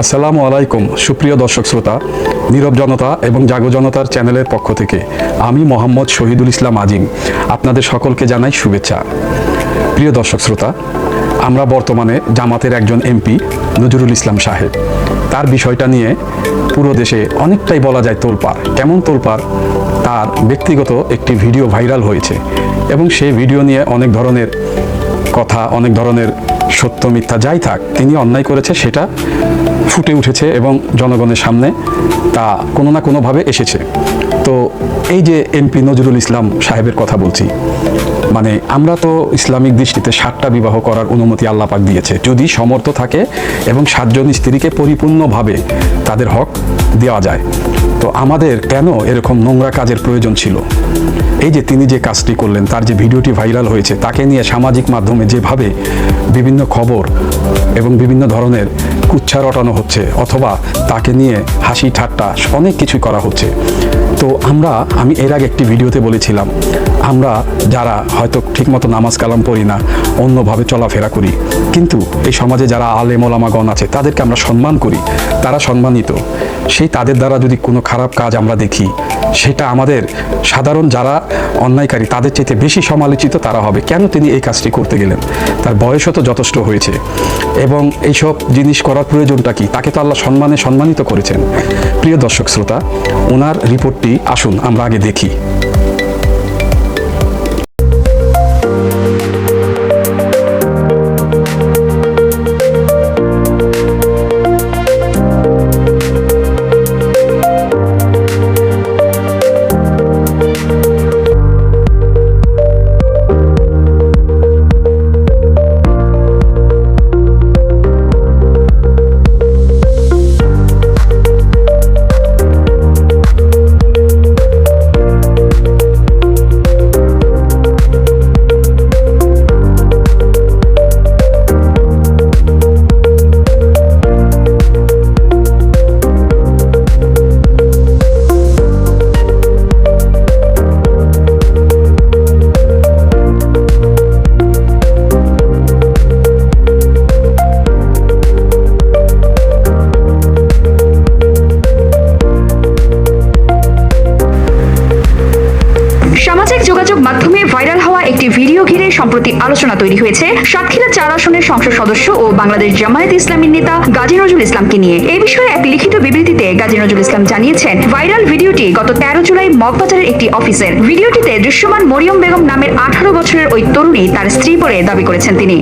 আসসালামু আলাইকুম সুপ্রিয় দর্শক শ্রোতা, নীরব জনতা এবং জাগো জনতার চ্যানেলের পক্ষ থেকে আমি মোহাম্মদ শহীদুল ইসলাম আজিম আপনাদের সকলকে জানাই শুভেচ্ছা। প্রিয় দর্শক শ্রোতা, আমরা বর্তমানে জামাতের একজন এমপি নজরুল ইসলাম সাহেব, তার বিষয়টা নিয়ে পুরো দেশে অনেকটাই বলা যায় তোলপাড়। কেমন তোলপাড়? তার ব্যক্তিগত একটি ভিডিও ভাইরাল হয়েছে এবং সেই ভিডিও নিয়ে অনেক ধরনের কথা, অনেক ধরনের সত্য মিথ্যা যাই থাক, তিনি অন্যায় করেছে সেটা ফুটে উঠেছে এবং জনগণের সামনে তা কোনো না কোনোভাবে এসেছে। তো এই যে এমপি নজরুল ইসলাম সাহেবের কথা বলছি, মানে আমরা তো ইসলামিক দৃষ্টিতে 7টা বিবাহ করার অনুমতি আল্লাহ পাক দিয়েছে, যদি সমর্থ থাকে এবং 7 জন স্ত্রীকে পরিপূর্ণভাবে তাদের হক দেওয়া যায়। তো আমাদের কেন এরকম নোংরা কাজের প্রয়োজন ছিল? এই যে তিনি যে কাজটি করলেন, তার যে ভিডিওটি ভাইরাল হয়েছে, তাকে নিয়ে সামাজিক মাধ্যমে যেভাবে বিভিন্ন খবর এবং বিভিন্ন ধরনের কুচ্ছা রটানো হচ্ছে, অথবা তাকে নিয়ে হাসি ঠাট্টা অনেক কিছুই করা হচ্ছে। তো আমি এর আগে একটি ভিডিওতে বলেছিলাম, আমরা যারা হয়তো ঠিকমতো নামাজ কালাম পড়ি না, অন্যভাবে চলাফেরা করি, কিন্তু এই সমাজে যারা আলেম ওলামাগণ আছে তাদেরকে আমরা সম্মান করি, তারা সম্মানিত। সেই তাদের দ্বারা যদি কোনো খারাপ কাজ আমরা দেখি, সেটা আমাদের সাধারণ যারা অন্যায়কারী তাদের চাইতে বেশি সমালোচিত তারা হবে। কেন তিনি এই কাজটি করতে গেলেন? তার বয়সও তো যথেষ্ট হয়েছে এবং এইসব জিনিস করার প্রয়োজনটা কি? তাকে তো আল্লাহ সম্মানিত করেছেন। প্রিয় দর্শক শ্রোতা, ওনার রিপোর্টটি আসুন আমরা আগে দেখি। সামাজিক যোগাযোগ মাধ্যমে ভাইরাল হওয়া একটি ভিডিও ঘিরে সম্প্রতি আলোচনা তৈরি হয়েছে সাতক্ষীরা 4 আসনের সংসদ সদস্য ও বাংলাদেশ জামায়াতে ইসলামীর নেতা গাজী নজরুল ইসলামকে নিয়ে। এই বিষয়ে এক লিখিত বিবৃতিতে গাজী নজরুল ইসলাম জানিয়েছেন, ভাইরাল ভিডিওটি গত 13 জুলাই মগবাজারের একটি অফিসের। ভিডিওটিতে দৃশ্যমান মরিয়ম বেগম নামের 18 বছরের ওই তরুণী তার স্ত্রী বলে দাবি করেছেন তিনি।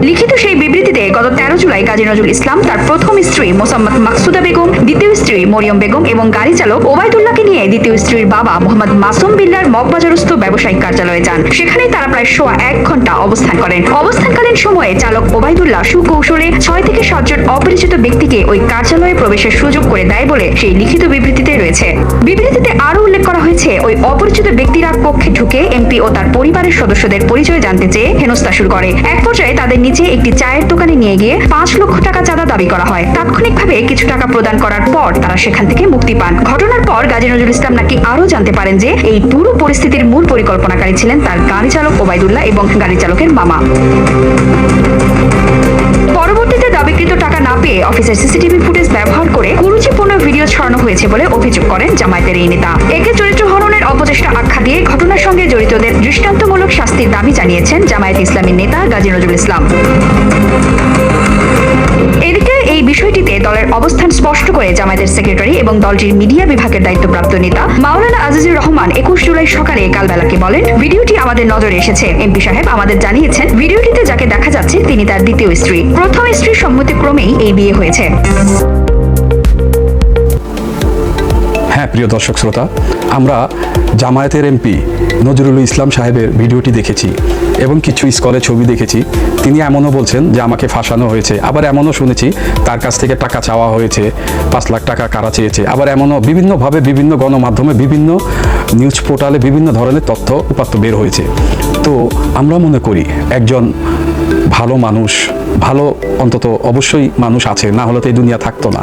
লিখিত সেই বিবৃতিতে গত 13 জুলাই গাজী নজরুল ইসলাম তার প্রথম স্ত্রী মোসাম্মদ মাকসুদা বেগম, দ্বিতীয় স্ত্রী মরিয়ম বেগম এবং গাড়ি চালক ওবায়দুল্লাহকে নিয়ে দ্বিতীয় স্ত্রীর বাবা মোহাম্মদ মাসুম বিল্লার মগবাজারস্থ ব্যবসায়িক কার্যালয়ে যান। সেখানেই তারা প্রায় 1 ঘন্টা অবস্থান করেন। অবস্থানকালীন সময়ে চালক ওবায়দুল্লাহ সুকৌশলে 6 থেকে 7 জন অপরিচিত ব্যক্তিকে ওই কার্যালয়ে প্রবেশের সুযোগ করে দেয় বলে সেই লিখিত বিবৃতিতে রয়েছে। বিবৃতিতে আরো উল্লেখ করা হয়েছে, ওই অপরিচিত ব্যক্তিরা কক্ষে ঢুকে এমপি ও তার পরিবারের সদস্যদের পরিচয় জানতে চেয়ে হেনস্থা শুরু করে। এক পর্যায়ে তাদের নিচে একটি চায়ের দোকানে নিয়ে গিয়ে 5 লক্ষ টাকা চাঁদা দাবি করা হয়। তাৎক্ষণিকভাবে কিছু টাকা প্রদান করার পর তারা সেখান থেকে মুক্তি পান। ঘটনার পর গাজী নজরুল ইসলাম নাকি আরো জানতে পারেন যে এই পুরো পরিস্থিতির মূল পরিকল্পনাকারী ছিলেন তার গাড়ি চালক ওবায়দুল্লাহ এবং গাড়ি চালকের মামা। পরবর্তীতে দাবিকৃত টাকা না পেয়ে অফিসের সিসিটিভি ফুটেজ ব্যবহার করে কুরুচিপূর্ণ ভিডিও ছড়ানো হয়েছে বলে অভিযোগ করেন জামায়াতের এই নেতা। একে চরিত্র হননের অপচেষ্টা আখ্যা দিয়ে ঘটনার সঙ্গে জড়িতদের দৃষ্টান্তমূলক শাস্তির দাবি জানিয়েছেন জামায়াত ইসলামীর নেতা গাজী নজরুল ইসলাম। এদিকে এই বিষয়টিতে দলের অবস্থান স্পষ্ট করে জামায়াতের সেক্রেটারি এবং দলটির মিডিয়া বিভাগের দায়িত্বপ্রাপ্ত নেতা মাওলানা আজিজুর রহমান 21 জুলাই সকালে কালবেলাকে বলেন, ভিডিওটি আমাদের নজরে এসেছে। এমপি সাহেব আমাদের জানিয়েছেন, ভিডিওটিতে যাকে দেখা যাচ্ছে তিনি তার দ্বিতীয় স্ত্রী। প্রথম স্ত্রীর সম্মতিক্রমেই এই বিয়ে হয়েছে। হ্যাঁ প্রিয় দর্শক শ্রোতা, আমরা জামায়াতের এমপি নজরুল ইসলাম সাহেবের ভিডিওটি দেখেছি এবং কিছু স্কলে ছবি দেখেছি। তিনি এমনও বলছেন যে আমাকে ফাঁসানো হয়েছে, আবার এমনও শুনেছি তার কাছ থেকে টাকা চাওয়া হয়েছে, 5 লাখ টাকা কারা চেয়েছে। আবার এমনও বিভিন্নভাবে বিভিন্ন গণমাধ্যমে বিভিন্ন নিউজ পোর্টালে বিভিন্ন ধরনের তথ্য উপাত্ত বের হয়েছে। তো আমরা মনে করি একজন ভালো মানুষ ভালো অন্তত অবশ্যই মানুষ আছে, না হলে তো এই দুনিয়া থাকতো না।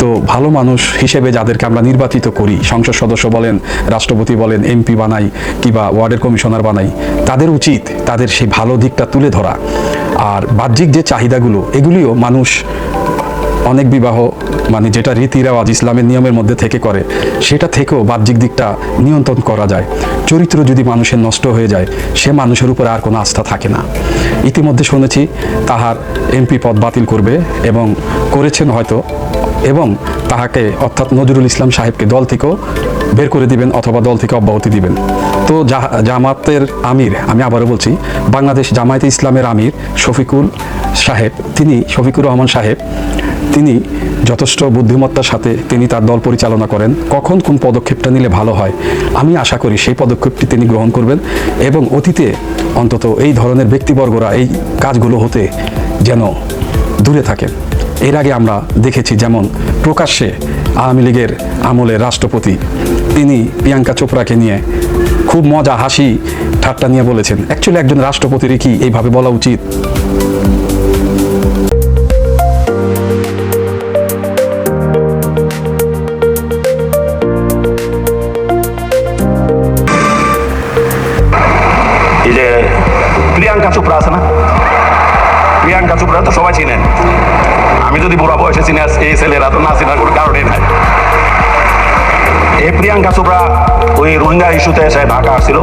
তো ভালো মানুষ হিসেবে যাদেরকে আমরা নির্বাচিত করি, সংসদ সদস্য বলেন, রাষ্ট্রপতি বলেন, এমপি বানাই কিংবা ওয়ার্ডের কমিশনার বানাই, তাদের উচিত তাদের সেই ভালো দিকটা তুলে ধরা। আর বাহ্যিক যে চাহিদাগুলো, এগুলিও মানুষ অনেক বিবাহ মানে যেটা রীতি রেওয়াজ ইসলামের নিয়মের মধ্যে থেকে করে, সেটা থেকেও বাহ্যিক দিকটা নিয়ন্ত্রণ করা যায়। চরিত্র যদি মানুষের নষ্ট হয়ে যায়, সে মানুষের উপর আর কোনো আস্থা থাকে না। ইতিমধ্যে শুনেছি তাহার এমপি পদ বাতিল করবে এবং করেছেন হয়তো, এবং তাহাকে অর্থাৎ নজরুল ইসলাম সাহেবকে দল থেকেও বের করে দিবেন অথবা দল থেকে অব্যাহতি দিবেন। তো জামাতের আমির, আমি আবারও বলছি, বাংলাদেশ জামায়াতে ইসলামের আমির শফিকুর রহমান সাহেব, তিনি যথেষ্ট বুদ্ধিমত্তার সাথে তিনি তার দল পরিচালনা করেন। কখন কোন পদক্ষেপটা নিলে ভালো হয়, আমি আশা করি সেই পদক্ষেপটি তিনি গ্রহণ করবেন এবং অতীতে অন্তত এই ধরনের ব্যক্তিবর্গরা এই কাজগুলো হতে যেন দূরে থাকেন। এর আগে আমরা দেখেছি যেমন প্রকাশ্যে আওয়ামী লীগের আমলের রাষ্ট্রপতি তিনি প্রিয়াঙ্কা চোপড়াকে নিয়ে খুব মজা হাসি ঠাট্টা নিয়ে বলেছেন, অ্যাকচুয়ালি একজন রাষ্ট্রপতির কি এইভাবে বলা উচিত? এই যে প্রিয়াঙ্কা চোপড়া আছে না, প্রিয়াঙ্কা চোপড়া তো সবাই চিনেন। আমি যদি বুড়া বয়সে চিনি, এই ছেলেরা তো না চিনার কোনো কারণে নাই। এই প্রিয়াঙ্কা চোপড়া ওই রোহিঙ্গা ইস্যুতে এসে ঢাকা আসছিল।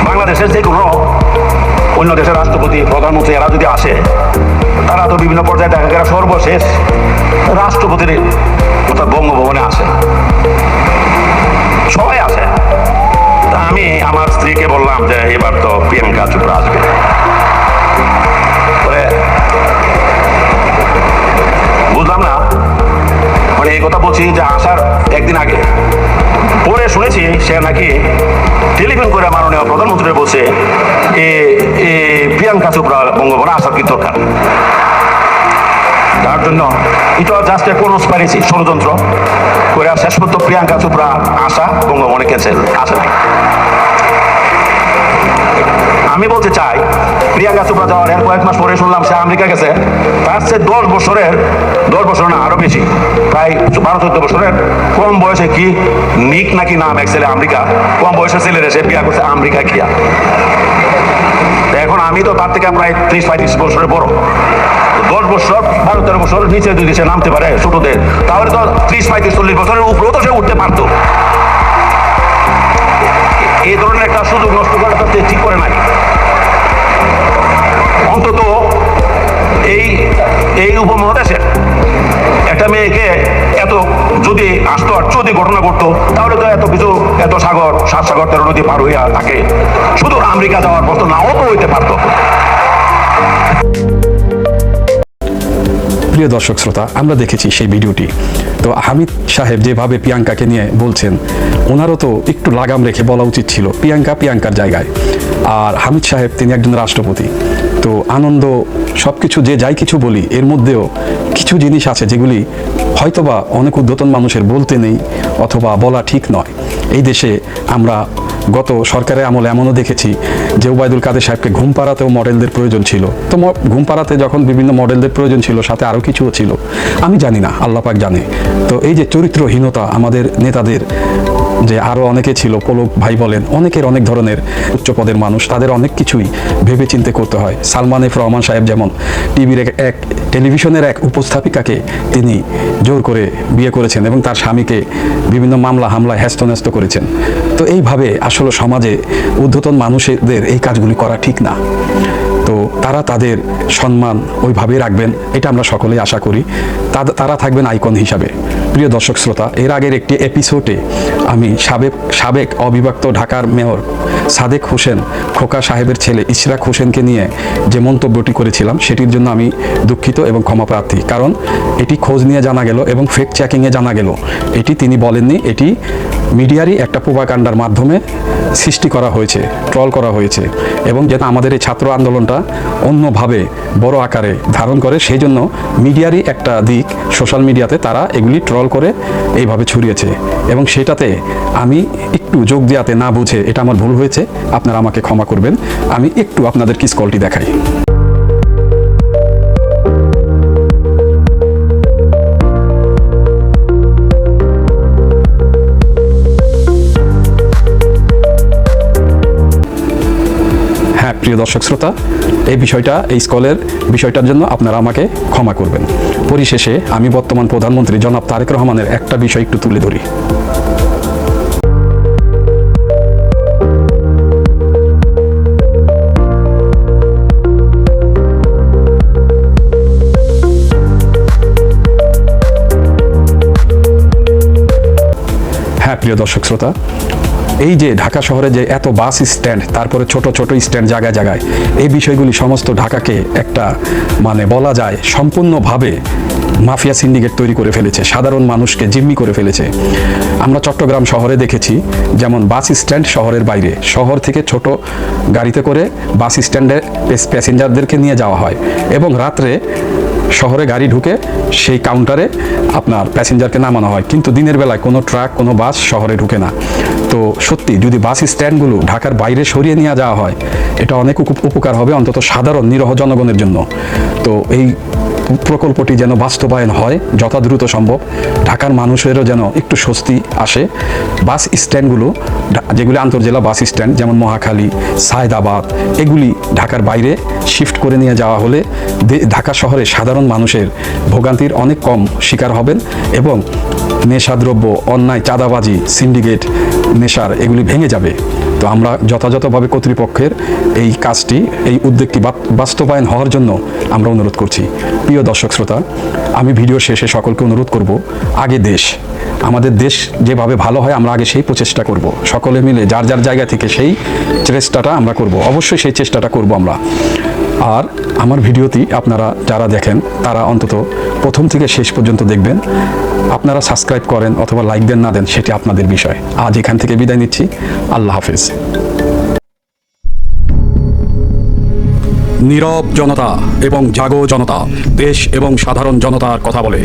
বাংলাদেশের যে কোনো অন্য দেশের রাষ্ট্রপতি, প্রধানমন্ত্রী এরা যদি আসে, তারা তো বিভিন্ন পর্যায়ে দেখা গেলে সর্বশেষ রাষ্ট্রপতির অর্থাৎ বঙ্গভবনে আসে, সবাই আসে। তা আমি আমার স্ত্রীকে বললাম যে এবার তো প্রিয়াঙ্কা চোপড়া আসবে। বুঝলাম না, মানে এই কথা বলছি যে আসার একদিন আগে পরে শুনেছি সে নাকি টেলিফোন করে মাননীয় প্রধানমন্ত্রী বলছে প্রিয়াঙ্কা চোপড়া বঙ্গভবনে আসার কি দরকার। তার জন্য এটা জাস্ট কনস্পিরেসি, ষড়যন্ত্র করে শেষ পর্যন্ত প্রিয়াঙ্কা চোপড়া আসা বঙ্গভবনে ক্যান্সেল, আসে নাই। আমি বলতে চাই, প্রিয়াঙ্কা চোপড়া যাওয়ার এর কয়েক মাস পরে শুনলাম সে আমেরিকা গেছে। তার চেয়ে 10 বছর না আরো বেশি, প্রায় 12-14 বছরের কম বয়সে কি নিক নাকি নাম এক ছেলে, আমেরিকা কম বয়সের ছেলের এসে বিয়া করছে আমেরিকা গিয়া। এখন আমি তো তার থেকে প্রায় 30-35 বছরের বড়। 10 বছর 12-13 বছর নিচে যদি সে নামতে পারে ছোটদের, তাহলে তো 30-35-40 বছরের উপরেও তো সে উঠতে পারতো। এই ধরনের একটা সুযোগ নষ্ট করাটা তো ঠিক করে নাই। অন্তত এই উপমহাদেশে একটা মেয়েকে এত যদি আসতো আর যদি ঘটনা ঘটতো, তাহলে তো এত কিছু, এত সাগর, 7 সাগর 13 নদী পার হইয়া থাকে শুধু আমেরিকা যাওয়ার প্রশ্ন নাও তো হইতে পারতো। প্রিয় দর্শক শ্রোতা, আমরা দেখেছি সেই ভিডিওটি। তো হামিদ সাহেব যেভাবে প্রিয়াঙ্কাকে নিয়ে বলছেন, ওনারও তো একটু লাগাম রেখে বলা উচিত ছিল প্রিয়াঙ্কার জায়গায়। আর হামিদ সাহেব তিনি একজন রাষ্ট্রপতি। তো আনন্দ সব কিছু যে যাই কিছু বলি, এর মধ্যেও কিছু জিনিস আছে যেগুলি হয়তোবা অনেক ঊর্ধ্বতন মানুষের বলতে নেই অথবা বলা ঠিক নয়। এই দেশে আমরা গত সরকারের আমলে এমনও দেখেছি যে ওবায়দুল কাদের সাহেবকে ঘুম পাড়াতেও মডেলদের প্রয়োজন ছিল। তো ঘুম পাড়াতে যখন বিভিন্ন মডেলদের প্রয়োজন ছিল, সাথে আরও কিছুও ছিল, আমি জানি না, আল্লাহ পাক জানে। তো এই যে চরিত্রহীনতা আমাদের নেতাদের, যে আরও অনেকে ছিল, পলক ভাই বলেন, অনেকের অনেক ধরনের উচ্চ পদের মানুষ, তাদের অনেক কিছুই ভেবে চিন্তে করতে হয়। সালমান এফ রহমান সাহেব যেমন টেলিভিশনের এক উপস্থাপিকাকে তিনি জোর করে বিয়ে করেছেন এবং তার স্বামীকে বিভিন্ন মামলা হামলায় হ্যাস্ত করেছেন। তো এইভাবে আসলে সমাজে ঊর্ধ্বতন মানুষদের এই কাজগুলি করা ঠিক না। তো তারা তাদের সম্মান ওইভাবেই রাখবেন, এটা আমরা সকলেই আশা করি। তারা থাকবেন আইকন হিসাবে। প্রিয় দর্শক শ্রোতা, এর আগের একটি এপিসোডে আমি সাবেক অবিভক্ত ঢাকার মেয়র সাদেক হোসেন খোকা সাহেবের ছেলে ইশরাক হোসেনকে নিয়ে যে মন্তব্যটি করেছিলাম, সেটির জন্য আমি দুঃখিত এবং ক্ষমা প্রার্থী। কারণ এটি খোঁজ নিয়ে জানা গেল এবং ফেক চেকিংয়ে জানা গেল এটি তিনি বলেননি, এটি মিডিয়ারই একটা প্রোপাগান্ডার মাধ্যমে সৃষ্টি করা হয়েছে, ট্রল করা হয়েছে। এবং যেটা আমাদের এই ছাত্র আন্দোলনটা অন্যভাবে বড় আকারে ধারণ করে, সেই জন্য মিডিয়ারই একটা দিক, সোশ্যাল মিডিয়াতে তারা এগুলি ট্রল করে এইভাবে ছড়িয়েছে। এবং সেটাতে আমি একটু যোগ দেওয়াতে না বুঝে, এটা আমার ভুল হয়েছে, আপনারা আমাকে ক্ষমা করবেন। আমি একটু আপনাদের কিস কলটি দেখাই। প্রিয় দর্শক শ্রোতা, এই স্কলের বিষয়টার জন্য আপনারা আমাকে ক্ষমা করবেন। পরিশেষে আমি বর্তমান প্রধানমন্ত্রী জনাব তারেক রহমানের একটা বিষয় একটু তুলে ধরি। হ্যাঁ প্রিয় দর্শক শ্রোতা, এই যে ঢাকা শহরে যে এত বাস স্ট্যান্ড, তারপরে ছোট ছোট স্ট্যান্ড জায়গায় জায়গায়, এই বিষয়গুলি সমস্ত ঢাকাকে একটা বলা যায় সম্পূর্ণভাবে মাফিয়া সিন্ডিকেট তৈরি করে ফেলেছে, সাধারণ মানুষকে জিম্মি করে ফেলেছে। আমরা চট্টগ্রাম শহরে দেখেছি যেমন বাস স্ট্যান্ড শহরের বাইরে, শহর থেকে ছোট গাড়িতে করে বাস স্ট্যান্ডে প্যাসেঞ্জারদেরকে নিয়ে যাওয়া হয় এবং রাত্রে শহরে গাড়ি ঢুকে সেই কাউন্টারে আপনার প্যাসেঞ্জারকে নামানো হয়, কিন্তু দিনের বেলায় কোনো ট্রাক কোনো বাস শহরে ঢুকে না। তো সত্যি যদি বাস স্ট্যান্ডগুলো ঢাকার বাইরে সরিয়ে নিয়ে যাওয়া হয়, এটা অনেক উপকার হবে অন্তত সাধারণ নিরহ জনগণের জন্য। তো এই প্রকল্পটি যেন বাস্তবায়ন হয় যত দ্রুত সম্ভব, ঢাকার মানুষেরও যেন একটু স্বস্তি আসে। বাস স্ট্যান্ডগুলো যেগুলি আন্তর্জেলা বাস স্ট্যান্ড যেমন মহাখালী, সায়দাবাদ, এগুলি ঢাকার বাইরে শিফট করে নিয়ে যাওয়া হলে ঢাকা শহরে সাধারণ মানুষের ভোগান্তির অনেক কম শিকার হবেন এবং নেশাদ্রব্য, অন্যায়, চাঁদাবাজি, সিন্ডিকেট, নেশার এগুলি ভেঙে যাবে। তো আমরা যথাযথভাবে কর্তৃপক্ষের এই কাজটি, এই উদ্যোগটি বাস্তবায়ন হওয়ার জন্য আমরা অনুরোধ করছি। প্রিয় দর্শক শ্রোতা, আমি ভিডিও শেষে সকলকে অনুরোধ করব, আগে আমাদের দেশ যেভাবে ভালো হয় আমরা আগে সেই প্রচেষ্টা করব, সকলে মিলে যার যার জায়গা থেকে সেই চেষ্টাটা আমরা করব, অবশ্যই সেই চেষ্টাটা করব আমরা। আর আমার ভিডিওটি আপনারা যারা দেখেন তারা অন্তত প্রথম থেকে শেষ পর্যন্ত দেখবেন। আপনারা সাবস্ক্রাইব করেন অথবা লাইক দেন না দেন সেটি আপনাদের বিষয়। আজ এখান থেকে বিদায় নিচ্ছি। আল্লাহ হাফেজ। নীরব জনতা এবং জাগো জনতা দেশ এবং সাধারণ জনতার কথা বলে।